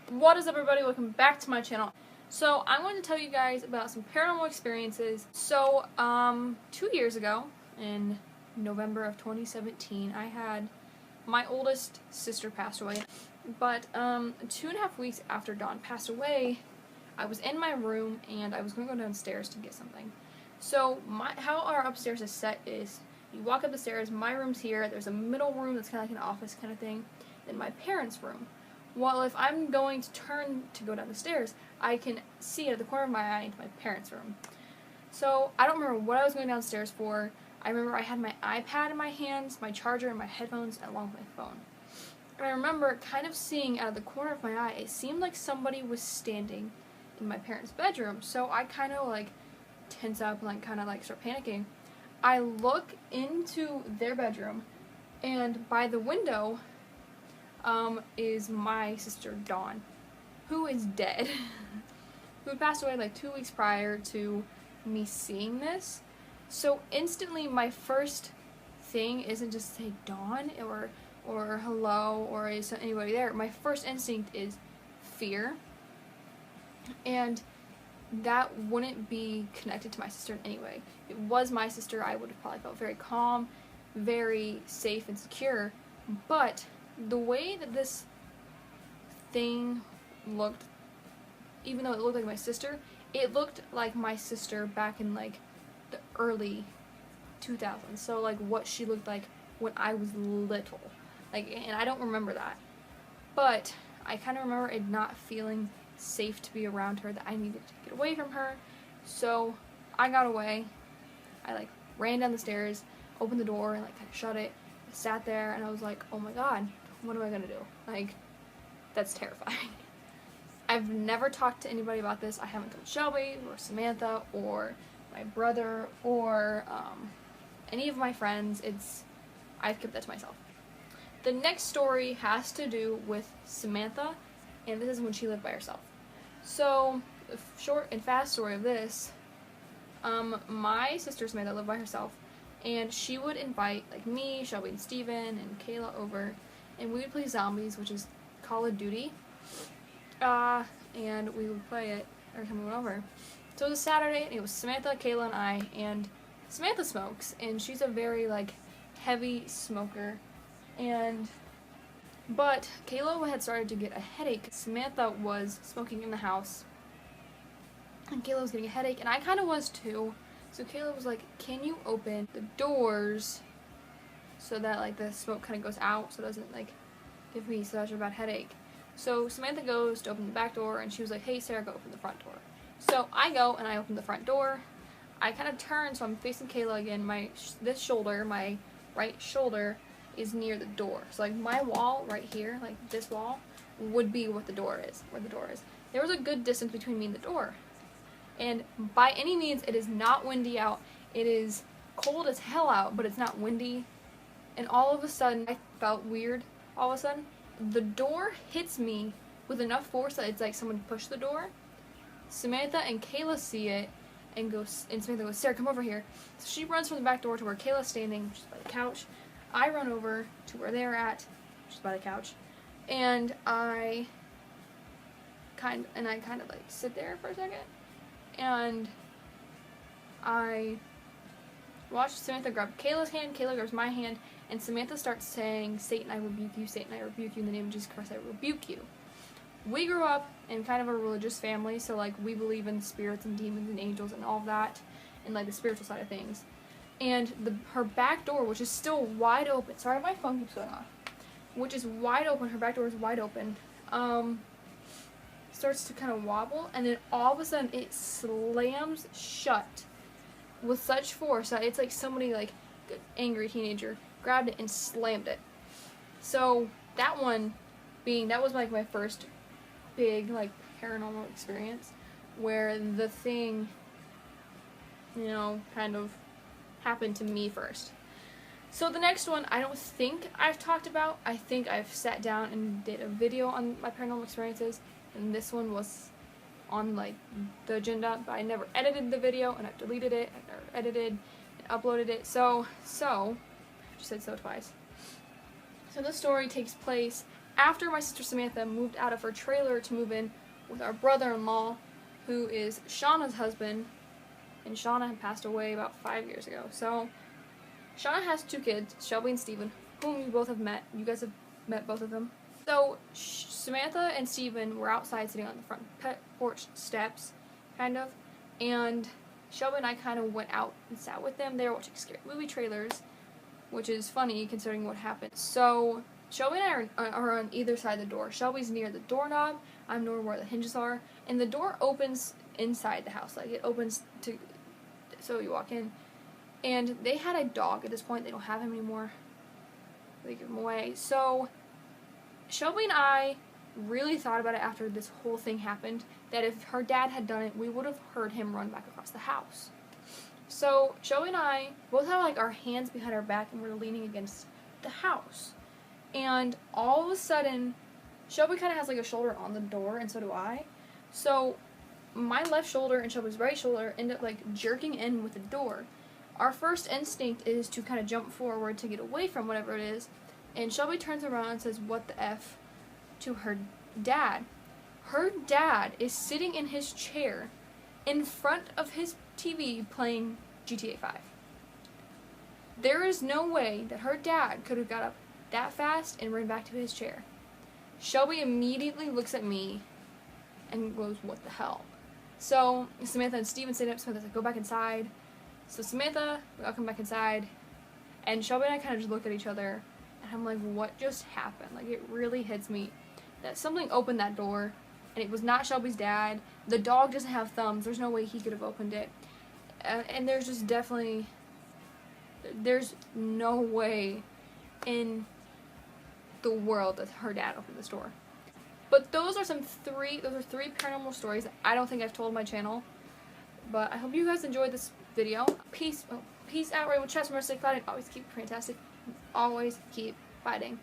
What is up, everybody? Welcome back to my channel. So I'm going to tell you guys about some paranormal experiences. So 2 years ago, in November of 2017, I had my oldest sister passed away. But 2.5 weeks after Dawn passed away, I was in my room and I was going to go downstairs to get something. So how our upstairs is set is you walk up the stairs, my room's here, there's a middle room that's kind of like an office kind of thing, then my parents' room. Well, if I'm going to turn to go down the stairs, I can see at the corner of my eye into my parents' room. So I don't remember what I was going downstairs for. I remember I had my iPad in my hands, my charger, and my headphones, along with my phone. And I remember kind of seeing out of the corner of my eye, it seemed like somebody was standing in my parents' bedroom. So I kind of like tense up and kind of start panicking. I look into their bedroom, and by the window is my sister Dawn, who is dead, who had passed away like 2 weeks prior to me seeing this. So instantly my first thing isn't just to say Dawn or hello or is anybody there. My first instinct is fear, and that wouldn't be connected to my sister in any way. If it was my sister, I would have probably felt very calm, very safe and secure, but the way that this thing looked, even though it looked like my sister, it looked like my sister back in like the early 2000s. So like what she looked like when I was little. And I don't remember that. But I kind of remember it not feeling safe to be around her, that I needed to get away from her. So I got away. I ran down the stairs, opened the door and kind of shut it. I sat there and I was like, oh my god, what am I gonna do? That's terrifying. I've never talked to anybody about this. I haven't told Shelby or Samantha or my brother or any of my friends. I've kept that to myself. The next story has to do with Samantha, and this is when she lived by herself. So, the short and fast story of this, my sister Samantha lived by herself, and she would invite me, Shelby, and Steven, and Kayla over, and we would play zombies, which is Call of Duty, and we would play it every time we went over. So it was a Saturday, and it was Samantha, Kayla, and I, and Samantha smokes, and she's a very heavy smoker, but Kayla had started to get a headache. Samantha was smoking in the house, and Kayla was getting a headache, and I kind of was too. So Kayla was like, can you open the doors so that the smoke kind of goes out so it doesn't give me such a bad headache. So Samantha goes to open the back door, and she was like, hey Sarah, go open the front door. So I go and I open the front door. I kind of turn so I'm facing Kayla again. This shoulder, my right shoulder, is near the door. So my wall right here, this wall, would be what the door is, where the door is. There was a good distance between me and the door. And by any means, it is not windy out. It is cold as hell out, but it's not windy. And all of a sudden, I felt weird. All of a sudden, the door hits me with enough force that it's like someone pushed the door. Samantha and Kayla see it and Samantha goes, Sarah, come over here. So she runs from the back door to where Kayla's standing, which is by the couch. I run over to where they're at, which is by the couch. And I kind of sit there for a second. And I watched Samantha grab Kayla's hand, Kayla grabs my hand, and Samantha starts saying, Satan, I rebuke you, Satan, I rebuke you, in the name of Jesus Christ, I rebuke you. We grew up in kind of a religious family, so we believe in spirits and demons and angels and all of that, and the spiritual side of things. And her back door, which is still wide open, sorry my phone keeps going off, which is wide open, her back door is wide open, starts to kind of wobble, and then all of a sudden it slams shut with such force that it's like somebody, an angry teenager, grabbed it and slammed it. So that was my first big paranormal experience where the thing kind of happened to me first. So the next one I don't think I've talked about. I think I've sat down and did a video on my paranormal experiences, and this one was on the agenda, but I never edited the video, and I've deleted it, I've never edited and uploaded it. So I just said so twice. So this story takes place after my sister Samantha moved out of her trailer to move in with our brother-in-law, who is Shauna's husband, and Shauna had passed away about 5 years ago. So Shauna has 2 kids, Shelby and Steven, whom you both have met. You guys have met both of them. So Samantha and Steven were outside sitting on the front porch steps, kind of, and Shelby and I kind of went out and sat with them. They were watching scary movie trailers, which is funny considering what happened. So Shelby and I are on either side of the door. Shelby's near the doorknob, I'm near where the hinges are, and the door opens inside the house. Like, it opens to, so you walk in. And they had a dog at this point. They don't have him anymore. They gave him away. So Shelby and I really thought about it after this whole thing happened, that if her dad had done it, we would have heard him run back across the house. So Shelby and I both had like our hands behind our back and we're leaning against the house. And all of a sudden, Shelby kind of has like a shoulder on the door, and so do I. So my left shoulder and Shelby's right shoulder end up like jerking in with the door. Our first instinct is to kind of jump forward to get away from whatever it is. And Shelby turns around and says, "What the F?" to her dad. Her dad is sitting in his chair in front of his TV playing GTA 5. There is no way that her dad could have got up that fast and ran back to his chair. Shelby immediately looks at me and goes, "What the hell?" So Samantha and Steven sit up. Samantha's like, "Go back inside." So Samantha, we all come back inside, and Shelby and I kind of just look at each other, and I'm like, what just happened? Like, it really hits me that something opened that door, and it was not Shelby's dad. The dog doesn't have thumbs. There's no way he could have opened it. And there's just definitely, there's no way in the world that her dad opened this door. But those are three paranormal stories that I don't think I've told on my channel. But I hope you guys enjoyed this video. Peace out, Rainbow Chest, stay fighting. Always keep fantastic. Always keep fighting.